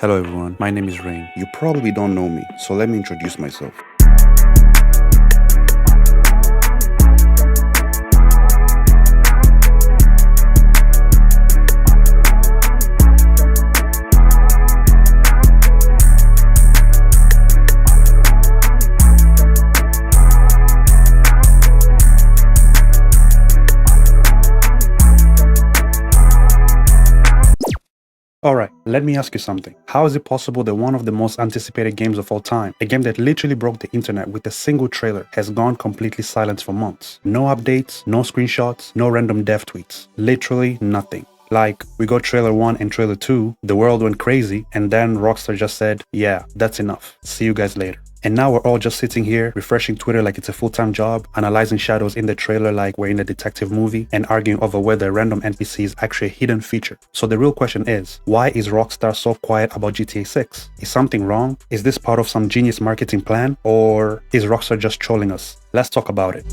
Hello everyone, my name is Rain. You probably don't know me, so let me introduce myself. Alright, let me ask you something. How is it possible that one of the most anticipated games of all time, a game that literally broke the internet with a single trailer, has gone completely silent for months? No updates, no screenshots, no random dev tweets. Literally nothing. Like, we got trailer 1 and trailer 2, the world went crazy, and then Rockstar just said, yeah, that's enough. See you guys later. And now we're all just sitting here, refreshing Twitter like it's a full-time job, analyzing shadows in the trailer like we're in a detective movie, and arguing over whether a random NPC is actually a hidden feature. So the real question is, why is Rockstar so quiet about GTA 6? Is something wrong? Is this part of some genius marketing plan? Or is Rockstar just trolling us? Let's talk about it.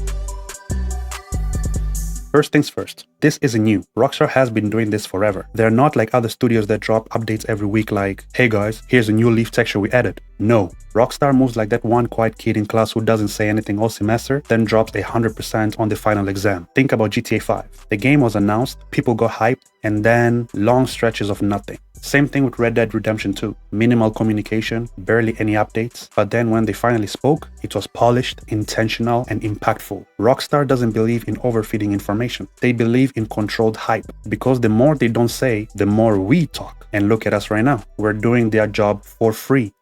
First things first, this isn't new. Rockstar has been doing this forever. They're not like other studios that drop updates every week like, hey guys, here's a new leaf texture we added. No, Rockstar moves like that one quiet kid in class who doesn't say anything all semester, then drops 100% on the final exam. Think about GTA 5. The game was announced, people got hyped, and then long stretches of nothing. Same thing with Red Dead Redemption 2. Minimal communication, barely any updates, but then when they finally spoke, it was polished, intentional, and impactful. Rockstar doesn't believe in overfeeding information. They believe in controlled hype, because the more they don't say, the more we talk. And look at us right now. We're doing their job for free.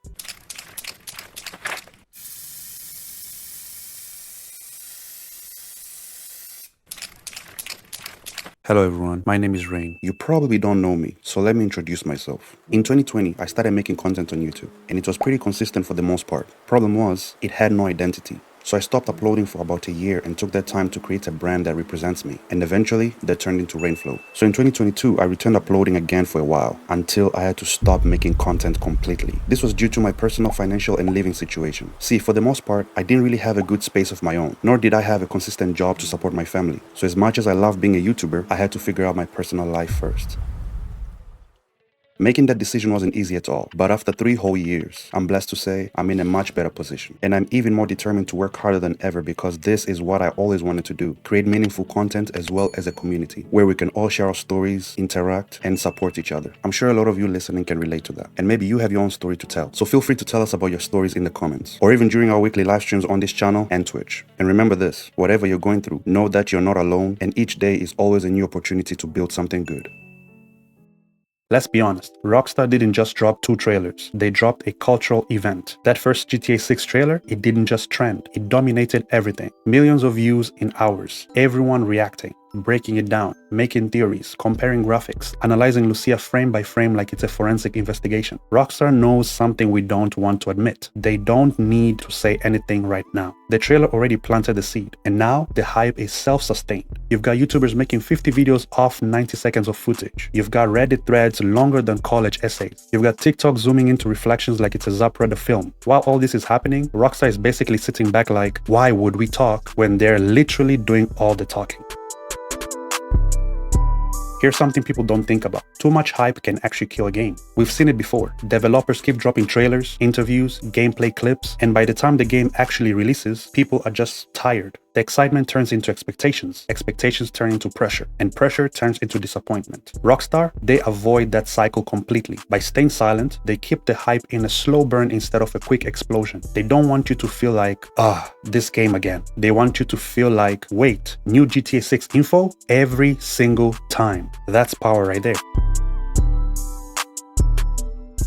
Hello everyone, my name is Rain. You probably don't know me, so let me introduce myself. In 2020, I started making content on YouTube, and it was pretty consistent for the most part. Problem was, it had no identity. So I stopped uploading for about a year and took that time to create a brand that represents me. And eventually, that turned into Rainflow. So in 2022, I returned uploading again for a while, until I had to stop making content completely. This was due to my personal financial and living situation. See, for the most part, I didn't really have a good space of my own, nor did I have a consistent job to support my family. So as much as I love being a YouTuber, I had to figure out my personal life first. Making that decision wasn't easy at all, but after 3 whole years, I'm blessed to say I'm in a much better position. And I'm even more determined to work harder than ever because this is what I always wanted to do. Create meaningful content as well as a community where we can all share our stories, interact, and support each other. I'm sure a lot of you listening can relate to that. And maybe you have your own story to tell. So feel free to tell us about your stories in the comments, or even during our weekly live streams on this channel and Twitch. And remember this, whatever you're going through, know that you're not alone, and each day is always a new opportunity to build something good. Let's be honest, Rockstar didn't just drop 2 trailers, they dropped a cultural event. That first GTA 6 trailer, it didn't just trend, it dominated everything. Millions of views in hours, everyone reacting, breaking it down, making theories, comparing graphics, analyzing Lucia frame by frame like it's a forensic investigation. Rockstar knows something we don't want to admit. They don't need to say anything right now. The trailer already planted the seed, and now the hype is self-sustained. You've got YouTubers making 50 videos off 90 seconds of footage. You've got Reddit threads longer than college essays. You've got TikTok zooming into reflections like it's a Zapruder the film. While all this is happening, Rockstar is basically sitting back like, why would we talk when they're literally doing all the talking? Here's something people don't think about. Too much hype can actually kill a game. We've seen it before. Developers keep dropping trailers, interviews, gameplay clips, and by the time the game actually releases, people are just tired. The excitement turns into expectations, expectations turn into pressure, and pressure turns into disappointment. Rockstar, they avoid that cycle completely. By staying silent, they keep the hype in a slow burn instead of a quick explosion. They don't want you to feel like, this game again. They want you to feel like, wait, new GTA 6 info every single time. That's power right there.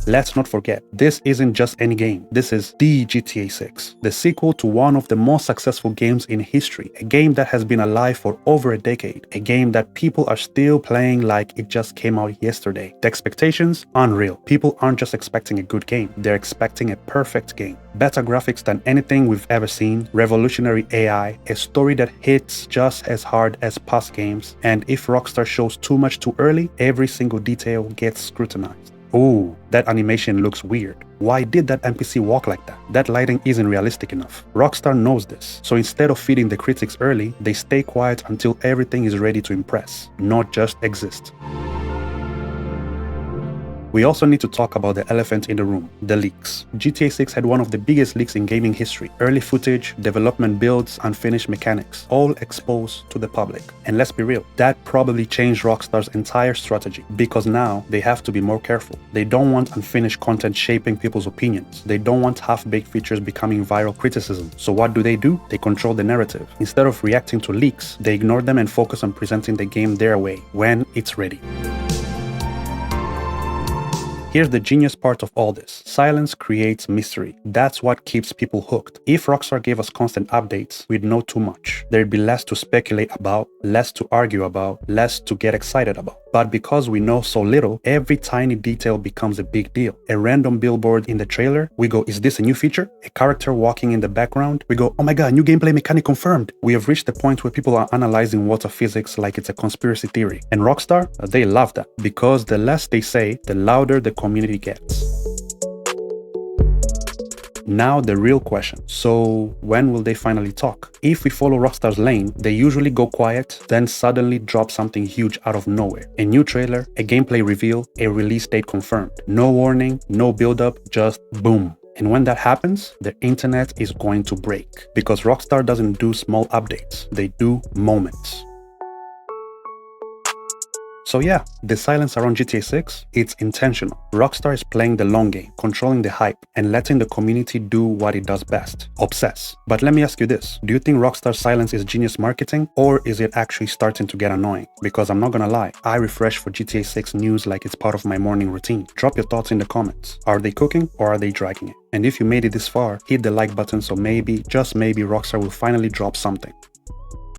Let's not forget, this isn't just any game. This is the GTA 6, the sequel to one of the most successful games in history, a game that has been alive for over a decade, a game that people are still playing like it just came out yesterday. The expectations, unreal. People aren't just expecting a good game, they're expecting a perfect game. Better graphics than anything we've ever seen, revolutionary AI, a story that hits just as hard as past games, and if Rockstar shows too much too early, every single detail gets scrutinized. Ooh, that animation looks weird. Why did that NPC walk like that? That lighting isn't realistic enough. Rockstar knows this, so instead of feeding the critics early, they stay quiet until everything is ready to impress, not just exist. We also need to talk about the elephant in the room, the leaks. GTA 6 had one of the biggest leaks in gaming history. Early footage, development builds, unfinished mechanics, all exposed to the public. And let's be real, that probably changed Rockstar's entire strategy, because now they have to be more careful. They don't want unfinished content shaping people's opinions. They don't want half-baked features becoming viral criticism. So what do? They control the narrative. Instead of reacting to leaks, they ignore them and focus on presenting the game their way, when it's ready. Here's the genius part of all this. Silence creates mystery. That's what keeps people hooked. If Rockstar gave us constant updates, we'd know too much. There'd be less to speculate about, less to argue about, less to get excited about. But because we know so little, every tiny detail becomes a big deal. A random billboard in the trailer, we go, is this a new feature? A character walking in the background, we go, oh my god, new gameplay mechanic confirmed. We have reached the point where people are analyzing water physics like it's a conspiracy theory. And Rockstar, they love that, because the less they say, the louder the community gets. Now the real question, so when will they finally talk? If we follow Rockstar's lane, they usually go quiet, then suddenly drop something huge out of nowhere. A new trailer, a gameplay reveal, a release date confirmed. No warning, no build-up, just boom. And when that happens, the internet is going to break. Because Rockstar doesn't do small updates, they do moments. So yeah, the silence around GTA 6, it's intentional. Rockstar is playing the long game, controlling the hype, and letting the community do what it does best, obsess. But let me ask you this, do you think Rockstar's silence is genius marketing, or is it actually starting to get annoying? Because I'm not gonna lie, I refresh for GTA 6 news like it's part of my morning routine. Drop your thoughts in the comments. Are they cooking, or are they dragging it? And if you made it this far, hit the like button so maybe, just maybe, Rockstar will finally drop something.